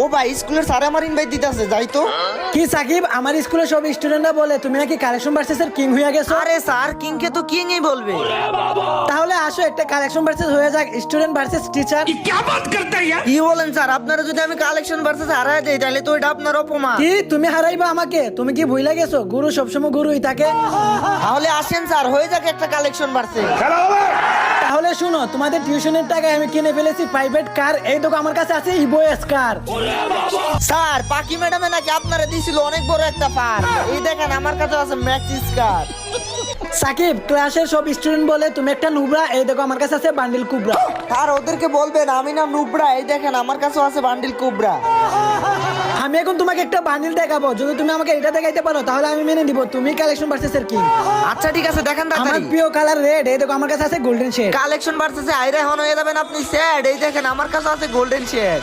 ও ভাই স্কুলের স্যার আমার ইনভাইট দিতেছে, যাই তো। কি সাকিব, আমার স্কুলের সব স্টুডেন্টরা বলে তুমি নাকি কালেকশন ভার্সেস এর কিং হয়ে গেছো। আরে স্যার কিং কে তো কিং ই বলবে। তাহলে আসো একটা কালেকশন ভার্সেস হয়ে যাক, স্টুডেন্ট ভার্সেস টিচার। কি বলেন স্যার? আপনারা যদি আমি কালেকশন ভার্সেস হারায় দেই তাহলে তো এটা আপনার অপমান। কি তুমি হারাইবা আমাকে? তুমি কি ভুলে গেছো গুরু সবসময় গুরুই থাকে? তাহলে আসেন স্যার, হয়ে যাক একটা কালেকশন ভার্সেস। তাহলে শুনো, তোমাদের টিউশনের টাকায় আমি কিনে ফেলেছি প্রাইভেট কার। এই দেখো আমার কাছে আছে ইভোএস কার। স্যার পাকি ম্যাডামে নাকি আপনারা দিছিল অনেক বড় একটা পার। এই দেখেন আমার কাছে আছে ম্যাক্সিস কার। সাকিব, ক্লাসের সব স্টুডেন্ট বলে তুমি একটা নুবরা। এই দেখো আমার কাছে আছে বান্ডিল কুবরা। স্যার ওদেরকে বলবেন আমি না নুবরা। এই দেখেন আমার কাছে আছে বান্ডিল কুবরা। আমি এখন তোমাকে একটা বান্ডিল দেখাবো, যদি তুমি আমাকে এটা দেখাইতে পারো তাহলে আমি মেনে নিব তুমি কালেকশন ভার্সেস এর কিং। আচ্ছা ঠিক আছে, দেখেন আমার তাড়াতাড়ি। প্রিয় কালার রেড। এই দেখো আমার কাছে আছে গোল্ডেন শেড। কালেকশন ভার্সেসে আইরা হন হয়ে যাবেন আপনি স্যাড। এই দেখেন আমার কাছে আছে গোল্ডেন শেড।